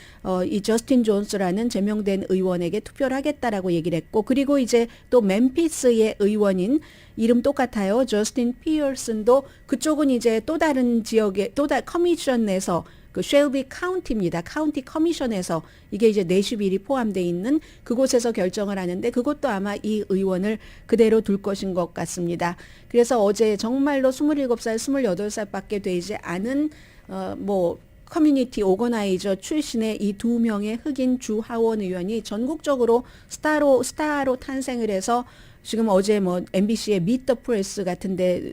이 저스틴 존스라는 제명된 의원에게 투표를 하겠다라고 얘기를 했고 그리고 이제 또 멤피스의 의원인 이름 똑같아요. 저스틴 피어슨도 그쪽은 이제 또 다른 지역의 커미션 내에서 그 쉘비 카운티입니다. 카운티 커미션에서 이게 이제 내슈빌이 포함되어 있는 그곳에서 결정을 하는데 그것도 아마 이 의원을 그대로 둘 것인 것 같습니다. 그래서 어제 정말로 27살, 28살밖에 되지 않은 커뮤니티 오거나이저 출신의 이 두 명의 흑인 주 하원 의원이 전국적으로 스타로 탄생을 해서 지금 어제 MBC의 미트 더 프레스 같은데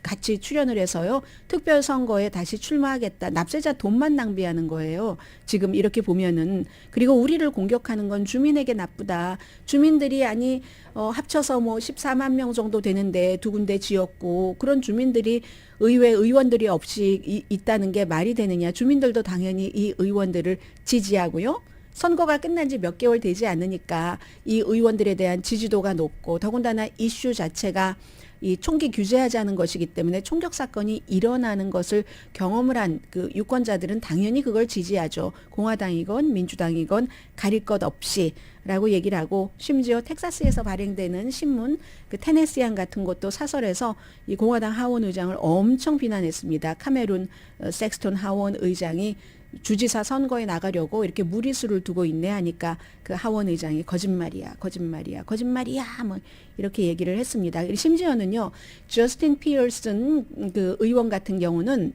같이 출연을 해서요. 특별 선거에 다시 출마하겠다. 납세자 돈만 낭비하는 거예요. 지금 이렇게 보면은. 그리고 우리를 공격하는 건 주민에게 나쁘다. 주민들이 합쳐서 14만 명 정도 되는데 두 군데 지었고 그런 주민들이 의회 의원들이 없이 있다는 게 말이 되느냐. 주민들도 당연히 이 의원들을 지지하고요. 선거가 끝난 지 몇 개월 되지 않으니까 이 의원들에 대한 지지도가 높고 더군다나 이슈 자체가 이 총기 규제하자는 것이기 때문에 총격 사건이 일어나는 것을 경험을 한 그 유권자들은 당연히 그걸 지지하죠. 공화당이건 민주당이건 가릴 것 없이라고 얘기를 하고 심지어 텍사스에서 발행되는 신문 그 테네시안 같은 것도 사설에서 이 공화당 하원 의장을 엄청 비난했습니다. 카메룬 섹스톤 하원 의장이 주지사 선거에 나가려고 이렇게 무리수를 두고 있네 하니까 그 하원 의장이 거짓말이야 이렇게 얘기를 했습니다. 심지어는요 저스틴 피어슨 그 의원 같은 경우는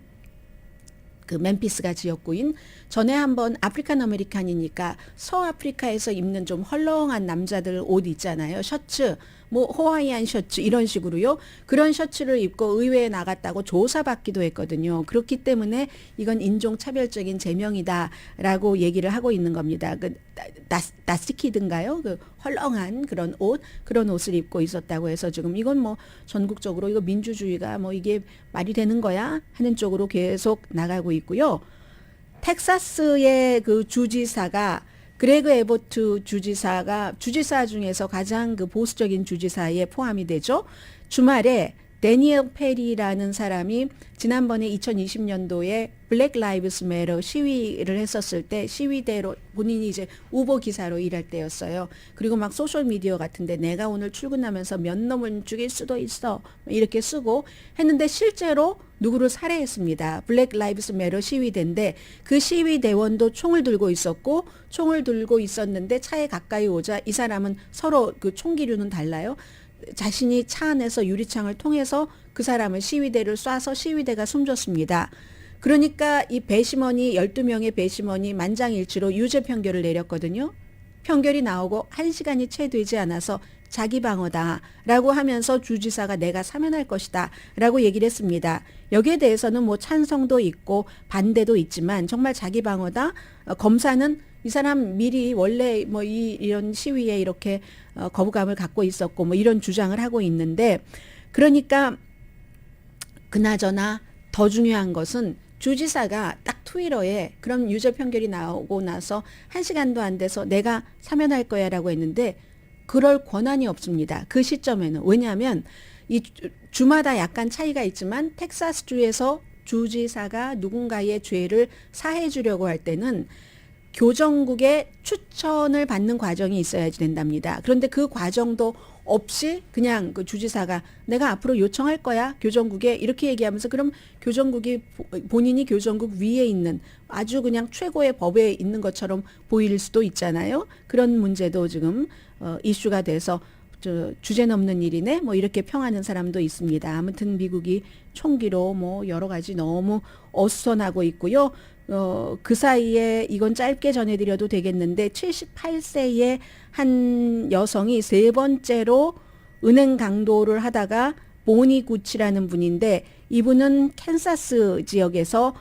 그 멤피스가 지역구인 전에 한번 아프리칸 아메리칸이니까 서아프리카에서 입는 좀 헐렁한 남자들 옷 있잖아요. 셔츠 호와이안 셔츠 이런 식으로요. 그런 셔츠를 입고 의회에 나갔다고 조사받기도 했거든요. 그렇기 때문에 이건 인종차별적인 제명이다라고 얘기를 하고 있는 겁니다. 그 나스키든가요? 그 헐렁한 그런 옷을 입고 있었다고 해서 지금 이건 전국적으로 이거 민주주의가 이게 말이 되는 거야 하는 쪽으로 계속 나가고 있고요. 텍사스의 그 주지사가 그레그 에보트 주지사 중에서 가장 그 보수적인 주지사에 포함이 되죠. 주말에 데니엘 페리라는 사람이 지난번에 2020년도에 블랙 라이브스 매터 시위를 했었을 때 시위대로 본인이 이제 우보 기사로 일할 때였어요. 그리고 막 소셜 미디어 같은데 내가 오늘 출근하면서 몇 놈을 죽일 수도 있어 이렇게 쓰고 했는데 실제로 누구를 살해했습니다. 블랙 라이브스 매터 시위대인데 그 시위대원도 총을 들고 있었는데 차에 가까이 오자 이 사람은 서로 그 총기류는 달라요. 자신이 차 안에서 유리창을 통해서 그 사람을 시위대를 쏴서 시위대가 숨졌습니다. 그러니까 이 배심원이 12명의 배심원이 만장일치로 유죄 판결을 내렸거든요. 판결이 나오고 1시간이 채 되지 않아서 자기 방어다라고 하면서 주지사가 내가 사면할 것이다라고 얘기를 했습니다. 여기에 대해서는 찬성도 있고 반대도 있지만 정말 자기 방어다. 검사는 이 사람 미리 원래 이런 시위에 이렇게 거부감을 갖고 있었고 이런 주장을 하고 있는데 그러니까 그나저나 더 중요한 것은 주지사가 딱 트위터에 그럼 유죄 판결이 나오고 나서 1시간도 안 돼서 내가 사면할 거야라고 했는데 그럴 권한이 없습니다. 그 시점에는. 왜냐하면 이 주마다 약간 차이가 있지만 텍사스주에서 주지사가 누군가의 죄를 사해 주려고 할 때는 교정국의 추천을 받는 과정이 있어야지 된답니다. 그런데 그 과정도 없이 그냥 그 주지사가 내가 앞으로 요청할 거야 교정국에 이렇게 얘기하면서 그럼 교정국이 본인이 교정국 위에 있는 아주 그냥 최고의 법에 있는 것처럼 보일 수도 있잖아요. 그런 문제도 지금 이슈가 돼서 주제 넘는 일이네 이렇게 평하는 사람도 있습니다. 아무튼 미국이 총기로 여러 가지 너무 어수선하고 있고요. 그 사이에 이건 짧게 전해드려도 되겠는데 78세의 한 여성이 세 번째로 은행 강도를 하다가 보니 구치라는 분인데 이분은 캔사스 지역에서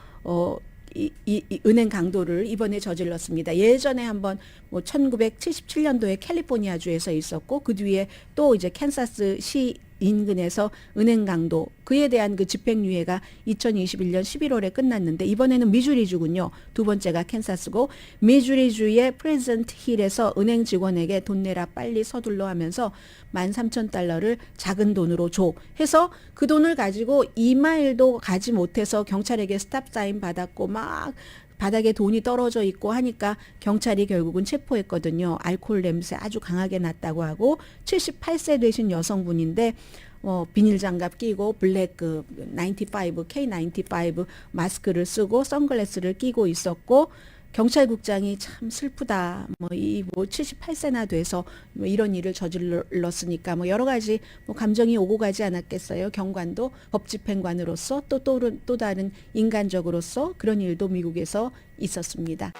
이 은행 강도를 이번에 저질렀습니다. 예전에 한번 1977년도에 캘리포니아주에서 있었고 그 뒤에 또 이제 캔사스 시 인근에서 은행 강도 그에 대한 그 집행유예가 2021년 11월에 끝났는데 이번에는 미주리주군요. 두 번째가 캔사스고 미주리주의 프레젠트 힐에서 은행 직원에게 돈 내라 빨리 서둘러 하면서 13,000달러를 작은 돈으로 줘 해서 그 돈을 가지고 2마일도 가지 못해서 경찰에게 스탑 사인 받았고 막 바닥에 돈이 떨어져 있고 하니까 경찰이 결국은 체포했거든요. 알코올 냄새 아주 강하게 났다고 하고 78세 되신 여성분인데 비닐장갑 끼고 블랙 K95 마스크를 쓰고 선글라스를 끼고 있었고 경찰국장이 참 슬프다. 78세나 돼서 이런 일을 저질렀으니까 여러 가지 감정이 오고 가지 않았겠어요. 경관도 법집행관으로서 또 다른 인간적으로서 그런 일도 미국에서 있었습니다.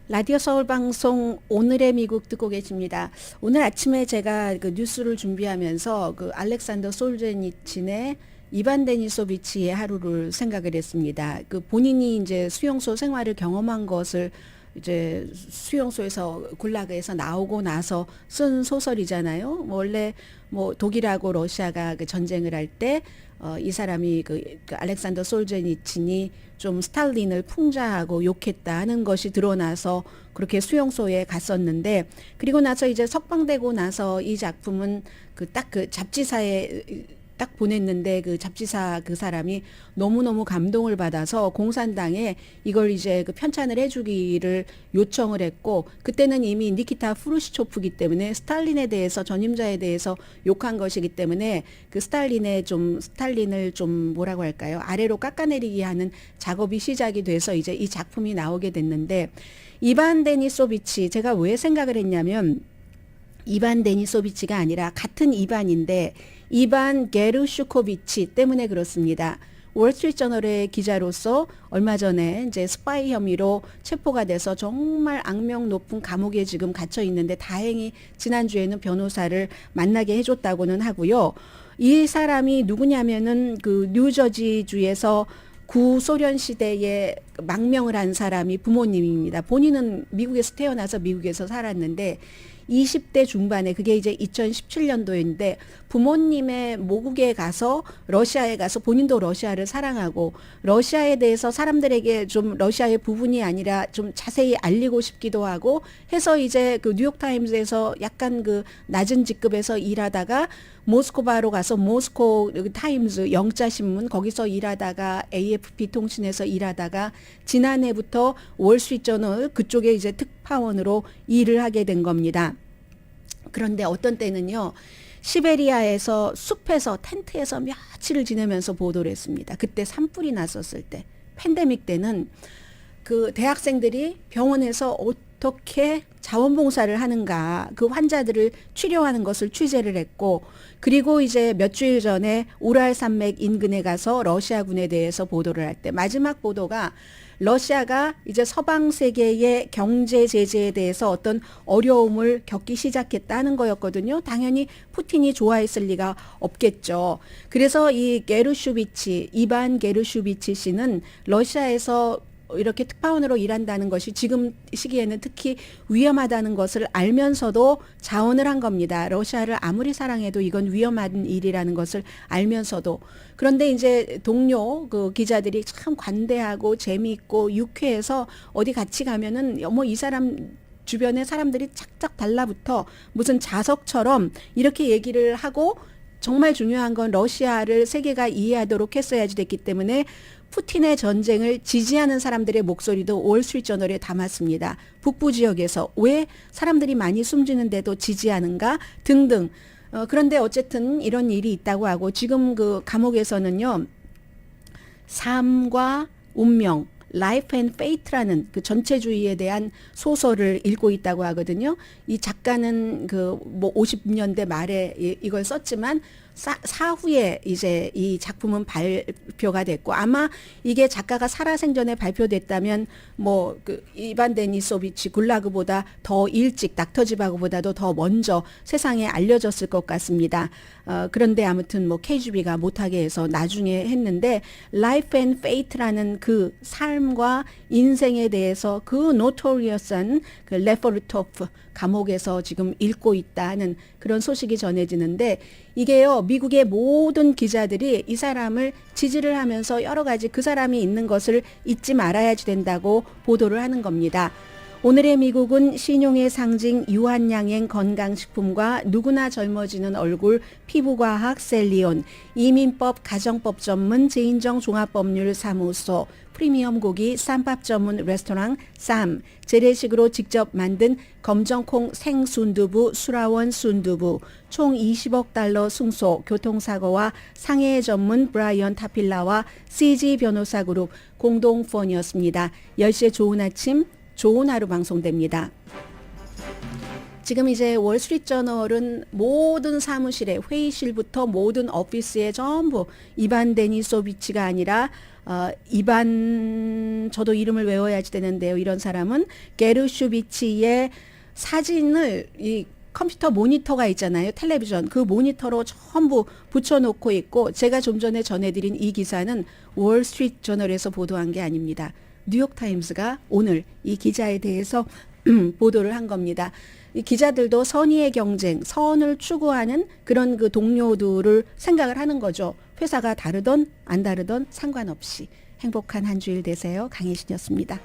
라디오 서울 방송 오늘의 미국 듣고 계십니다. 오늘 아침에 제가 그 뉴스를 준비하면서 그 알렉산더 솔제니친의 이반 데니소비치의 하루를 생각을 했습니다. 그 본인이 이제 수용소 생활을 경험한 것을 이제 수용소에서 굴라그에서 나오고 나서 쓴 소설이잖아요. 원래 독일하고 러시아가 그 전쟁을 할 때 이 사람이 그 알렉산더 솔제니친이 좀 스탈린을 풍자하고 욕했다 하는 것이 드러나서 그렇게 수용소에 갔었는데 그리고 나서 이제 석방되고 나서 이 작품은 그 잡지사에 딱 보냈는데 그 잡지사 그 사람이 너무너무 감동을 받아서 공산당에 이걸 이제 그 편찬을 해주기를 요청을 했고 그때는 이미 니키타 프루시초프기 때문에 스탈린에 대해서 전임자에 대해서 욕한 것이기 때문에 그 스탈린을 좀 뭐라고 할까요? 아래로 깎아내리기 하는 작업이 시작이 돼서 이제 이 작품이 나오게 됐는데 이반 데니소비치 제가 왜 생각을 했냐면 이반 데니소비치가 아니라 같은 이반인데 이반 게르슈코비치 때문에 그렇습니다. 월스트리트저널의 기자로서 얼마 전에 이제 스파이 혐의로 체포가 돼서 정말 악명 높은 감옥에 지금 갇혀 있는데 다행히 지난주에는 변호사를 만나게 해줬다고는 하고요. 이 사람이 누구냐면은 그 뉴저지주에서 구소련 시대에 망명을 한 사람이 부모님입니다. 본인은 미국에서 태어나서 미국에서 살았는데 20대 중반에 그게 이제 2017년도인데 부모님의 모국에 가서 러시아에 가서 본인도 러시아를 사랑하고 러시아에 대해서 사람들에게 좀 러시아의 부분이 아니라 좀 자세히 알리고 싶기도 하고 해서 이제 그 뉴욕타임즈에서 약간 그 낮은 직급에서 일하다가 모스크바로 가서 모스코 타임즈 영자신문 거기서 일하다가 AFP 통신에서 일하다가 지난해부터 월스트리트저널 그쪽에 이제 특파원으로 일을 하게 된 겁니다. 그런데 어떤 때는요. 시베리아에서 숲에서 텐트에서 며칠을 지내면서 보도를 했습니다. 그때 산불이 났었을 때 팬데믹 때는 그 대학생들이 병원에서 어떻게 자원봉사를 하는가 그 환자들을 치료하는 것을 취재를 했고 그리고 이제 몇 주일 전에 우랄 산맥 인근에 가서 러시아군에 대해서 보도를 할 때 마지막 보도가 러시아가 이제 서방 세계의 경제 제재에 대해서 어떤 어려움을 겪기 시작했다는 거였거든요. 당연히 푸틴이 좋아했을 리가 없겠죠. 그래서 이 이반 게르슈비치 씨는 러시아에서 이렇게 특파원으로 일한다는 것이 지금 시기에는 특히 위험하다는 것을 알면서도 자원을 한 겁니다. 러시아를 아무리 사랑해도 이건 위험한 일이라는 것을 알면서도. 그런데 이제 동료 그 기자들이 참 관대하고 재미있고 유쾌해서 어디 같이 가면은 이 사람 주변에 사람들이 착착 달라붙어 무슨 자석처럼 이렇게 얘기를 하고 정말 중요한 건 러시아를 세계가 이해하도록 했어야지 됐기 때문에 푸틴의 전쟁을 지지하는 사람들의 목소리도 월스트리트저널에 담았습니다. 북부 지역에서 왜 사람들이 많이 숨지는데도 지지하는가 등등. 그런데 어쨌든 이런 일이 있다고 하고 지금 그 감옥에서는요. 삶과 운명, Life and Fate라는 그 전체주의에 대한 소설을 읽고 있다고 하거든요. 이 작가는 그 50년대 말에 이걸 썼지만 사후에 이제 이 작품은 발표가 됐고 아마 이게 작가가 살아생전에 발표됐다면 뭐 그 이반 데니소비치 굴라그보다 더 일찍 낙터지바그보다도 더 먼저 세상에 알려졌을 것 같습니다. 그런데 아무튼 뭐 KGB가 못하게 해서 나중에 했는데 Life and Fate라는 그 삶과 인생에 대해서 그 노토리어스한 그 레포르토프 감옥에서 지금 읽고 있다는 그런 소식이 전해지는데 이게요 미국의 모든 기자들이 이 사람을 지지를 하면서 여러 가지 그 사람이 있는 것을 잊지 말아야지 된다고 보도를 하는 겁니다. 오늘의 미국은 신용의 상징 유한양행 건강식품과 누구나 젊어지는 얼굴 피부과학 셀리온, 이민법 가정법 전문 제인정 종합법률사무소, 프리미엄 고기 쌈밥 전문 레스토랑 쌈, 재래식으로 직접 만든 검정콩 생순두부 수라원 순두부, 총 20억 달러 승소, 교통사고와 상해 전문 브라이언 타필라와 CG 변호사 그룹 공동폰이었습니다. 10시에 좋은 아침 좋은 하루 방송됩니다. 지금 이제 월스트리트저널은 모든 사무실에 회의실부터 모든 오피스에 전부 이반 데니소비치가 아니라 저도 이름을 외워야지 되는데요. 이런 사람은 게르슈비치의 사진을 이 컴퓨터 모니터가 있잖아요. 텔레비전 그 모니터로 전부 붙여놓고 있고 제가 좀 전에 전해드린 이 기사는 월스트리트저널에서 보도한 게 아닙니다. 뉴욕타임스가 오늘 이 기자에 대해서 보도를 한 겁니다. 이 기자들도 선의의 경쟁, 선을 추구하는 그런 그 동료들을 생각을 하는 거죠. 회사가 다르던 안 다르던 상관없이 행복한 한 주일 되세요. 강혜신이었습니다.